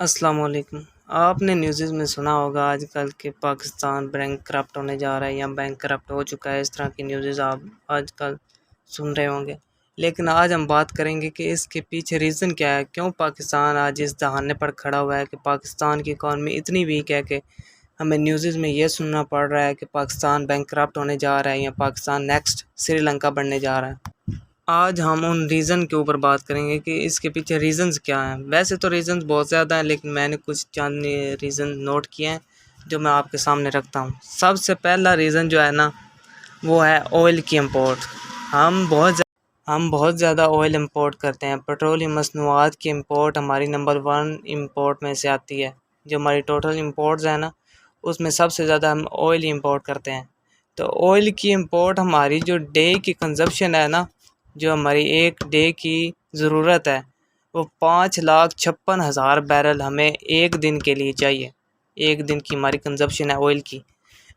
السلام علیکم۔ آپ نے نیوزز میں سنا ہوگا آج کل کہ پاکستان بینک کرپٹ ہونے جا رہا ہے یا بینک کرپٹ ہو چکا ہے، اس طرح کی نیوزز آپ آج کل سن رہے ہوں گے۔ لیکن آج ہم بات کریں گے کہ اس کے پیچھے ریزن کیا ہے، کیوں پاکستان آج اس دہانے پر کھڑا ہوا ہے کہ پاکستان کی اکانومی اتنی ویک ہے کہ ہمیں نیوزز میں یہ سننا پڑ رہا ہے کہ پاکستان بینک کرپٹ ہونے جا رہا ہے یا پاکستان نیکسٹ سری لنکا بننے جا رہا ہے۔ آج ہم ان ریزن کے اوپر بات کریں گے کہ اس کے پیچھے ریزنز کیا ہیں۔ ویسے تو ریزنز بہت زیادہ ہیں، لیکن میں نے کچھ چند ریزن نوٹ کیے ہیں جو میں آپ کے سامنے رکھتا ہوں۔ سب سے پہلا ریزن جو ہے نا، وہ ہے آئل کی امپورٹ۔ ہم بہت زیادہ آئل امپورٹ کرتے ہیں۔ پیٹرولیم مصنوعات کی امپورٹ ہماری نمبر 1 امپورٹ میں سے آتی ہے۔ جو ہماری ٹوٹل امپورٹز ہیں نا، اس میں سب سے زیادہ ہم آئل امپورٹ کرتے ہیں۔ تو آئل کی امپورٹ ہماری جو ڈے کی کنزمپشن ہے نا، جو ہماری ایک ڈے کی ضرورت ہے، وہ 5,56,000 بیرل ہمیں ایک دن کے لیے چاہیے۔ ایک دن کی ہماری کنزمپشن ہے آئل کی،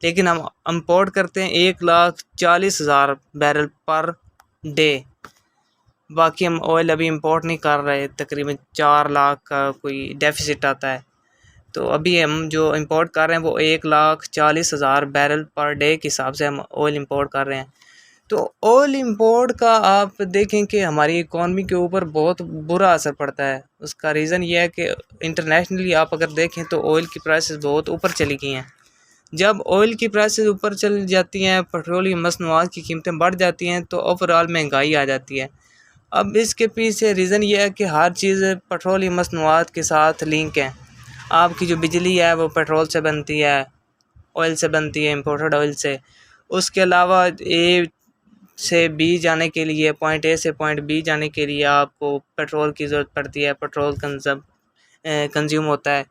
لیکن ہم امپورٹ کرتے ہیں 1,40,000 بیرل پر ڈے۔ باقی ہم آئل ابھی امپورٹ نہیں کر رہے، تقریباً 4 لاکھ کا کوئی ڈیفیسٹ آتا ہے۔ تو ابھی ہم جو امپورٹ کر رہے ہیں وہ 1,40,000 بیرل پر ڈے کے حساب سے ہم آئل امپورٹ کر رہے ہیں۔ تو آئل امپورٹ کا آپ دیکھیں کہ ہماری اکانومی کے اوپر بہت برا اثر پڑتا ہے۔ اس کا ریزن یہ ہے کہ انٹرنیشنلی آپ اگر دیکھیں تو آئل کی پرائسز بہت اوپر چلی گئی ہیں۔ جب آئل کی پرائسز اوپر چل جاتی ہیں، پیٹرولیم مصنوعات کی قیمتیں بڑھ جاتی ہیں، تو اوور آل مہنگائی آ جاتی ہے۔ اب اس کے پیچھے ریزن یہ ہے کہ ہر چیز پیٹرولیم مصنوعات کے ساتھ لنک ہے۔ آپ کی جو بجلی ہے وہ پیٹرول سے بنتی ہے، آئل سے بنتی ہے، امپورٹڈ آئل سے۔ اس کے علاوہ سے بی جانے کے لیے، پوائنٹ اے سے پوائنٹ بی جانے کے لیے آپ کو پیٹرول کی ضرورت پڑتی ہے، پیٹرول کنزیوم ہوتا ہے۔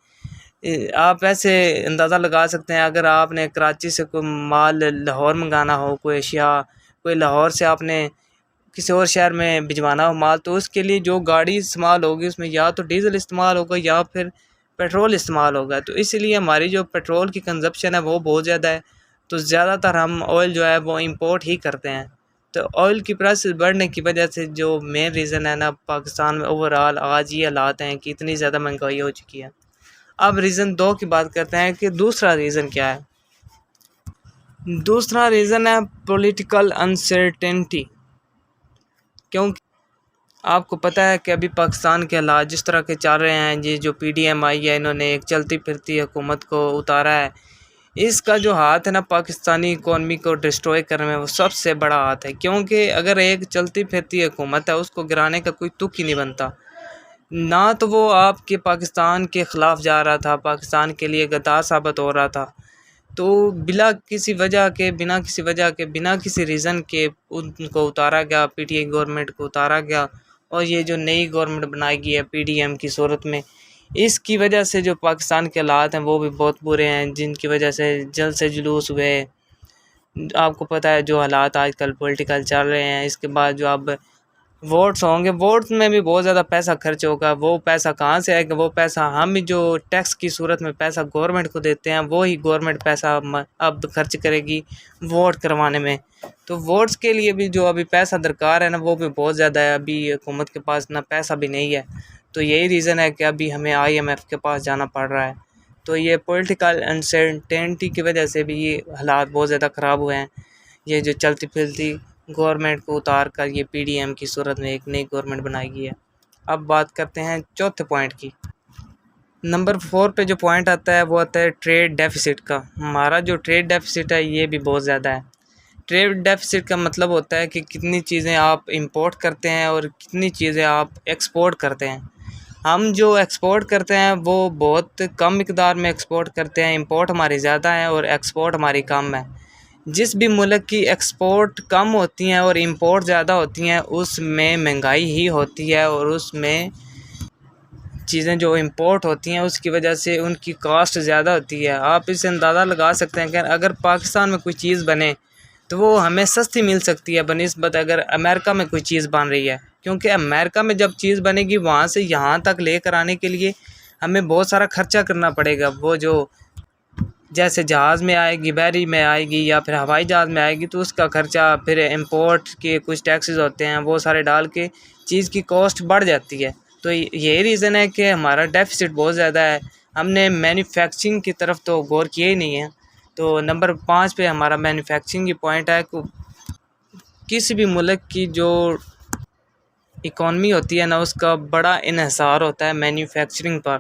آپ ایسے اندازہ لگا سکتے ہیں، اگر آپ نے کراچی سے کوئی مال لاہور منگانا ہو، کوئی اشیاء کوئی لاہور سے آپ نے کسی اور شہر میں بھجوانا ہو مال، تو اس کے لیے جو گاڑی استعمال ہوگی اس میں یا تو ڈیزل استعمال ہوگا یا پھر پیٹرول استعمال ہوگا۔ تو اس لیے ہماری جو پیٹرول کی کنزپشن ہے وہ بہت زیادہ ہے، تو زیادہ تر ہم آئل جو ہے وہ امپورٹ ہی کرتے ہیں۔ تو آئل کی پرائسز بڑھنے کی وجہ سے جو مین ریزن ہے نا، پاکستان میں اوور آل آج یہ حالات ہیں کہ اتنی زیادہ مہنگائی ہو چکی ہے۔ اب ریزن 2 کی بات کرتے ہیں کہ دوسرا ریزن کیا ہے۔ دوسرا ریزن ہے پولیٹیکل انسرٹینٹی۔ کیونکہ آپ کو پتہ ہے کہ ابھی پاکستان کے حالات جس طرح کے چل رہے ہیں، یہ جو پی ڈی ایم آئی ہے، انہوں نے ایک چلتی پھرتی حکومت کو اتارا ہے۔ اس کا جو ہاتھ ہے نا پاکستانی اکانومی کو ڈسٹروائے کرنے میں، وہ سب سے بڑا ہاتھ ہے۔ کیونکہ اگر ایک چلتی پھرتی حکومت ہے، اس کو گرانے کا کوئی تک ہی نہیں بنتا۔ نہ تو وہ آپ کے پاکستان کے خلاف جا رہا تھا، پاکستان کے لیے غدار ثابت ہو رہا تھا، تو بنا کسی ریزن کے ان کو اتارا گیا، پی ٹی آئی گورنمنٹ کو اتارا گیا۔ اور یہ جو نئی گورنمنٹ بنائی گئی ہے پی ڈی ایم کی صورت میں، اس کی وجہ سے جو پاکستان کے حالات ہیں وہ بھی بہت برے ہیں، جن کی وجہ سے جلد سے جلوس ہوئے۔ آپ کو پتہ ہے جو حالات آج کل پولیٹیکل چل رہے ہیں، اس کے بعد جو اب ووٹس ہوں گے، ووٹس میں بھی بہت زیادہ پیسہ خرچ ہوگا۔ وہ پیسہ کہاں سے آئے گا؟ وہ پیسہ ہم جو ٹیکس کی صورت میں پیسہ گورنمنٹ کو دیتے ہیں، وہی گورنمنٹ پیسہ اب خرچ کرے گی ووٹ کروانے میں۔ تو ووٹس کے لیے بھی جو ابھی پیسہ درکار ہے نا، وہ بھی بہت زیادہ ہے۔ ابھی حکومت کے پاس اتنا پیسہ بھی نہیں ہے، تو یہی ریزن ہے کہ ابھی ہمیں IMF کے پاس جانا پڑ رہا ہے۔ تو یہ پولیٹیکل انسرٹینٹی کی وجہ سے بھی یہ حالات بہت زیادہ خراب ہوئے ہیں۔ یہ جو چلتی پھرتی گورنمنٹ کو اتار کر یہ پی ڈی ایم کی صورت میں ایک نئی گورنمنٹ بنائی گئی ہے۔ اب بات کرتے ہیں چوتھے پوائنٹ کی۔ نمبر 4 پہ جو پوائنٹ آتا ہے وہ آتا ہے ٹریڈ ڈیفیسٹ کا۔ ہمارا جو ٹریڈ ڈیفیسٹ ہے یہ بھی بہت زیادہ ہے۔ ٹریڈ ڈیفیسٹ کا مطلب ہوتا ہے کہ کتنی چیزیں آپ امپورٹ کرتے ہیں اور کتنی چیزیں آپ ایکسپورٹ کرتے ہیں۔ ہم جو ایکسپورٹ کرتے ہیں وہ بہت کم مقدار میں ایکسپورٹ کرتے ہیں، امپورٹ ہماری زیادہ ہے اور ایکسپورٹ ہماری کم ہے۔ جس بھی ملک کی ایکسپورٹ کم ہوتی ہیں اور امپورٹ زیادہ ہوتی ہیں، اس میں مہنگائی ہی ہوتی ہے، اور اس میں چیزیں جو امپورٹ ہوتی ہیں اس کی وجہ سے ان کی کاسٹ زیادہ ہوتی ہے۔ آپ اس سے اندازہ لگا سکتے ہیں کہ اگر پاکستان میں کوئی چیز بنے تو وہ ہمیں سستی مل سکتی ہے بنسبت اگر امریکہ میں کوئی چیز بن رہی ہے، کیونکہ امریکہ میں جب چیز بنے گی وہاں سے یہاں تک لے کر آنے کے لیے ہمیں بہت سارا خرچہ کرنا پڑے گا۔ وہ جو جیسے جہاز میں آئے گی، بحری میں آئے گی یا پھر ہوائی جہاز میں آئے گی، تو اس کا خرچہ، پھر امپورٹ کے کچھ ٹیکسز ہوتے ہیں، وہ سارے ڈال کے چیز کی کاسٹ بڑھ جاتی ہے۔ تو یہی ریزن ہے کہ ہمارا ڈیفیسٹ بہت زیادہ ہے، ہم نے مینوفیکچرنگ کی طرف تو غور کیا ہی نہیں ہے۔ تو نمبر 5 پہ ہمارا مینوفیکچرنگ کی پوائنٹ ہے کہ کسی بھی ملک کی جو اکانومی ہوتی ہے نا، اس کا بڑا انحصار ہوتا ہے مینوفیکچرنگ پر۔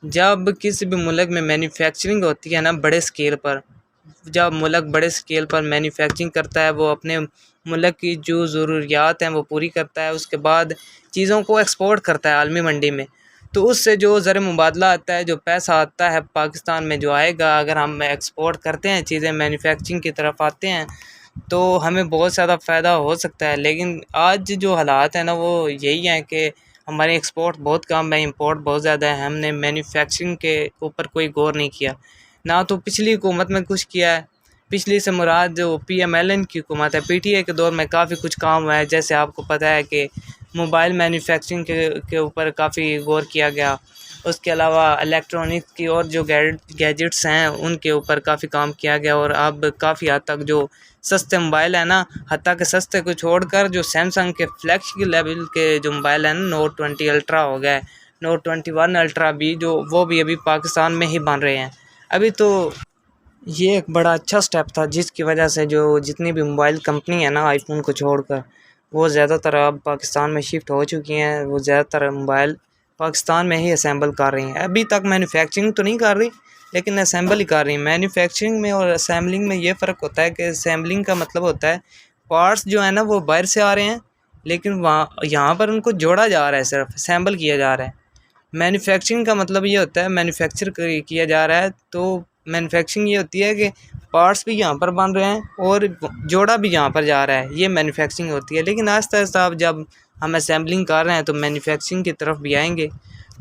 جب کسی بھی ملک میں مینوفیکچرنگ ہوتی ہے نا بڑے اسکیل پر، جب ملک بڑے اسکیل پر مینوفیکچرنگ کرتا ہے، وہ اپنے ملک کی جو ضروریات ہیں وہ پوری کرتا ہے، اس کے بعد چیزوں کو ایکسپورٹ کرتا ہے عالمی منڈی میں، تو اس سے جو زر مبادلہ آتا ہے، جو پیسہ آتا ہے پاکستان میں جو آئے گا، اگر ہم ایکسپورٹ کرتے ہیں چیزیں مینوفیکچرنگ کی طرف آتے ہیں تو ہمیں بہت زیادہ فائدہ ہو سکتا ہے۔ لیکن آج جو حالات ہیں نا وہ یہی ہیں کہ ہماری ایکسپورٹ بہت کم ہے، امپورٹ بہت زیادہ ہے، ہم نے مینوفیکچرنگ کے اوپر کوئی غور نہیں کیا، نہ تو پچھلی حکومت میں کچھ کیا ہے۔ پچھلی سے مراد جو پی ایم ایل این کی حکومت ہے، پی ٹی اے کے دور میں کافی کچھ کام ہوا ہے، جیسے آپ کو پتہ ہے کہ موبائل مینوفیکچرنگ کے اوپر کافی غور کیا گیا، اس کے علاوہ الیکٹرانک کی اور جو گیجٹس ہیں ان کے اوپر کافی کام کیا گیا، اور اب کافی حد تک جو سستے موبائل ہیں نا، حتیٰ کہ سستے کو چھوڑ کر جو سیمسنگ کے فلیگشپ لیول کے جو موبائل ہیں نا، نوٹ 20 الٹرا ہو گئے، نوٹ 21 الٹرا بھی جو وہ بھی ابھی پاکستان میں ہی بن رہے ہیں ابھی۔ تو یہ ایک بڑا اچھا سٹیپ تھا، جس کی وجہ سے جو جتنی بھی موبائل کمپنی ہیں نا آئی فون کو چھوڑ کر، وہ زیادہ تر اب پاکستان میں شفٹ ہو چکی ہیں، وہ زیادہ تر موبائل پاکستان میں ہی اسمبل کر رہی ہیں۔ ابھی تک مینوفیکچرنگ تو نہیں کر رہی، لیکن اسمبل ہی کر رہی ہیں۔ مینوفیکچرنگ میں اور اسمبلنگ میں یہ فرق ہوتا ہے کہ اسمبلنگ کا مطلب ہوتا ہے پارٹس جو ہیں نا وہ باہر سے آ رہے ہیں، لیکن یہاں پر ان کو جوڑا جا رہا ہے، صرف اسمبل کیا جا رہا ہے۔ مینوفیکچرنگ کا مطلب یہ ہوتا ہے مینوفیکچر کیا جا رہا ہے، تو مینوفیکچرنگ یہ ہوتی ہے کہ پارٹس بھی یہاں پر بن رہے ہیں اور جوڑا بھی یہاں پر جا رہا ہے، یہ مینوفیکچرنگ ہوتی ہے۔ لیکن آہستہ آہستہ اب جب ہم اسمبلنگ کر رہے ہیں تو مینوفیکچرنگ کی طرف بھی آئیں گے۔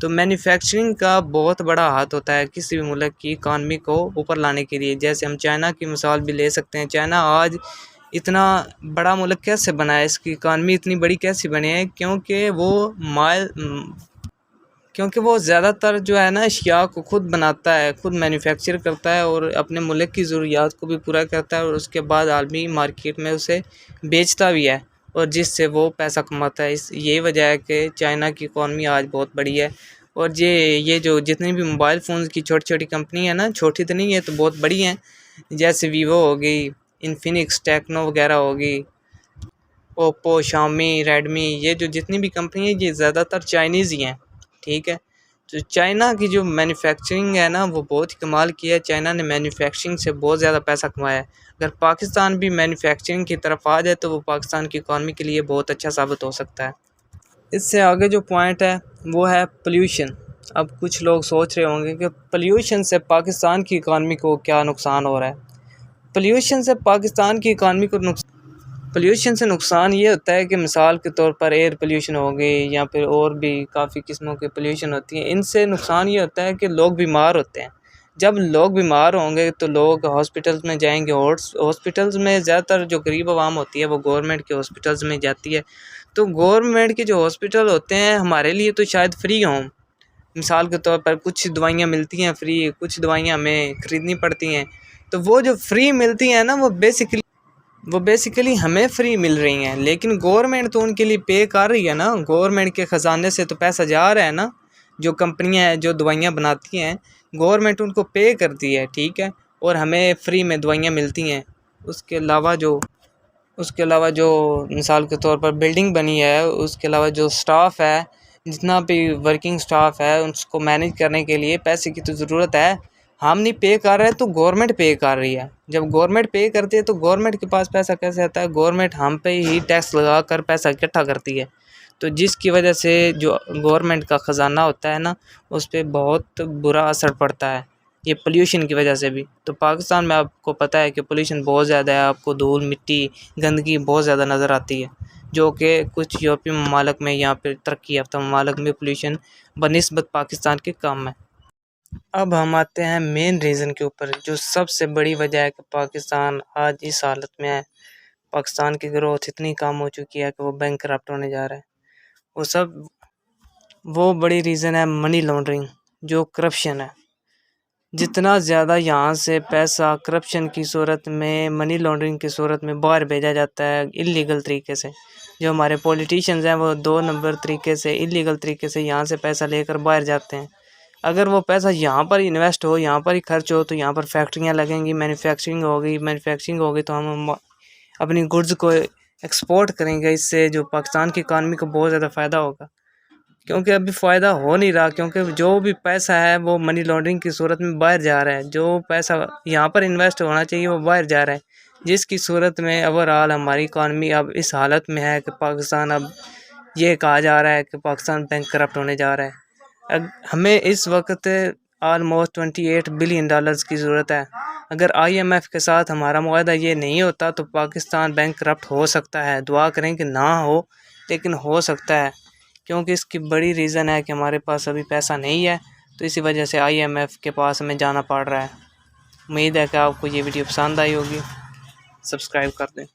تو مینوفیکچرنگ کا بہت بڑا ہاتھ ہوتا ہے کسی بھی ملک کی اکانومی کو اوپر لانے کے لیے۔ جیسے ہم چائنا کی مثال بھی لے سکتے ہیں، چائنا آج اتنا بڑا ملک کیسے بنا ہے، اس کی اکانومی اتنی بڑی کیسے بنی ہے، کیونکہ وہ زیادہ تر جو ہے نا اشیاء کو خود بناتا ہے، خود مینوفیکچر کرتا ہے، اور اپنے ملک کی ضروریات کو بھی پورا کرتا ہے، اور اس کے بعد عالمی مارکیٹ میں اسے بیچتا بھی ہے، اور جس سے وہ پیسہ کماتا ہے۔ یہی وجہ ہے کہ چائنا کی اکانومی آج بہت بڑی ہے، اور یہ جو جتنی بھی موبائل فونز کی چھوٹی چھوٹی کمپنی ہیں نا، چھوٹی تو نہیں ہے تو بہت بڑی ہیں، جیسے ویوو ہو گئی، انفینکس، ٹیکنو وغیرہ ہوگی، اوپو، شامی، ریڈمی، یہ جو جتنی بھی کمپنی ہیں یہ زیادہ تر چائنیز ہی ہیں، ٹھیک ہے۔ تو چائنا کی جو مینوفیکچرنگ ہے نا وہ بہت ہی کمال کی ہے، چائنا نے مینوفیکچرنگ سے بہت زیادہ پیسہ کمایا ہے۔ اگر پاکستان بھی مینوفیکچرنگ کی طرف آ جائے تو وہ پاکستان کی اکانومی کے لیے بہت اچھا ثابت ہو سکتا ہے۔ اس سے آگے جو پوائنٹ ہے وہ ہے پولیوشن۔ اب کچھ لوگ سوچ رہے ہوں گے کہ پولیوشن سے پاکستان کی اکانومی کو کیا نقصان ہو رہا ہے۔ پولیوشن سے پاکستان کی اکانومی کو پولیوشن سے نقصان یہ ہوتا ہے کہ مثال کے طور پر ایئر پولیوشن ہو گئی، یا پھر اور بھی کافی قسموں کے پولیوشن ہوتی ہیں، ان سے نقصان یہ ہوتا ہے کہ لوگ بیمار ہوتے ہیں۔ جب لوگ بیمار ہوں گے تو لوگ ہاسپٹلز میں جائیں گے، ہاسپٹلز میں زیادہ تر جو غریب عوام ہوتی ہے وہ گورنمنٹ کے ہاسپٹلز میں جاتی ہے، تو گورنمنٹ کے جو ہاسپٹل ہوتے ہیں ہمارے لیے تو شاید فری ہوں، مثال کے طور پر کچھ دوائیاں ملتی ہیں فری، کچھ دوائیاں ہمیں خریدنی پڑتی ہیں، تو وہ جو فری ملتی ہیں نا وہ بیسیکلی ہمیں فری مل رہی ہیں، لیکن گورنمنٹ تو ان کے لیے پے کر رہی ہے نا، گورنمنٹ کے خزانے سے تو پیسہ جا رہا ہے نا، جو کمپنیاں ہیں جو دوائیاں بناتی ہیں گورنمنٹ ان کو پے کرتی ہے، ٹھیک ہے، اور ہمیں فری میں دوائیاں ملتی ہیں۔ اس کے علاوہ جو مثال کے طور پر بلڈنگ بنی ہے، اس کے علاوہ جو سٹاف ہے، جتنا بھی ورکنگ سٹاف ہے، اس کو مینیج کرنے کے لیے پیسے کی تو ضرورت ہے، ہم نہیں پے کر رہے تو گورنمنٹ پے کر رہی ہے۔ جب گورنمنٹ پے کرتی ہے تو گورنمنٹ کے پاس پیسہ کیسے آتا ہے؟ گورنمنٹ ہم پہ ہی ٹیکس لگا کر پیسہ اکٹھا کرتی ہے، تو جس کی وجہ سے جو گورنمنٹ کا خزانہ ہوتا ہے نا اس پہ بہت برا اثر پڑتا ہے، یہ پولیوشن کی وجہ سے بھی۔ تو پاکستان میں آپ کو پتہ ہے کہ پولیوشن بہت زیادہ ہے، آپ کو دھول مٹی گندگی بہت زیادہ نظر آتی ہے، جو کہ کچھ یورپی ممالک میں یا پھر ترقی یافتہ ممالک میں پولیوشن بنسبت پاکستان کے کم ہے۔ اب ہم آتے ہیں مین ریزن کے اوپر، جو سب سے بڑی وجہ ہے کہ پاکستان آج اس حالت میں ہے، پاکستان کی گروتھ اتنی کم ہو چکی ہے کہ وہ بینک کرپٹ ہونے جا رہا ہے۔ وہ بڑی ریزن ہے منی لانڈرنگ، جو کرپشن ہے۔ جتنا زیادہ یہاں سے پیسہ کرپشن کی صورت میں، منی لانڈرنگ کی صورت میں باہر بھیجا جاتا ہے اللیگل طریقے سے، جو ہمارے پولیٹیشنز ہیں وہ 2 نمبر طریقے سے اللیگل طریقے سے یہاں سے پیسہ لے کر باہر جاتے ہیں۔ اگر وہ پیسہ یہاں پر انویسٹ ہو، یہاں پر ہی خرچ ہو، تو یہاں پر فیکٹریاں لگیں گی، مینوفیکچرنگ ہوگی تو ہم اپنی گڈز کو ایکسپورٹ کریں گے، اس سے جو پاکستان کی اکانومی کو بہت زیادہ فائدہ ہوگا۔ کیونکہ ابھی فائدہ ہو نہیں رہا، کیونکہ جو بھی پیسہ ہے وہ منی لانڈرنگ کی صورت میں باہر جا رہا ہے، جو پیسہ یہاں پر انویسٹ ہونا چاہیے وہ باہر جا رہا ہے، جس کی صورت میں اوورآل ہماری اکانومی اب اس حالت میں ہے کہ پاکستان، اب یہ کہا جا رہا ہے کہ پاکستان بینک کرپٹ ہونے جا رہا ہے۔ ہمیں اس وقت آلموسٹ $28 بلین کی ضرورت ہے۔ اگر IMF کے ساتھ ہمارا معاہدہ یہ نہیں ہوتا تو پاکستان بینک کرپٹ ہو سکتا ہے، دعا کریں کہ نہ ہو، لیکن ہو سکتا ہے، کیونکہ اس کی بڑی ریزن ہے کہ ہمارے پاس ابھی پیسہ نہیں ہے، تو اسی وجہ سے IMF کے پاس ہمیں جانا پڑ رہا ہے۔ امید ہے کہ آپ کو یہ ویڈیو پسند آئی ہوگی، سبسکرائب کر دیں۔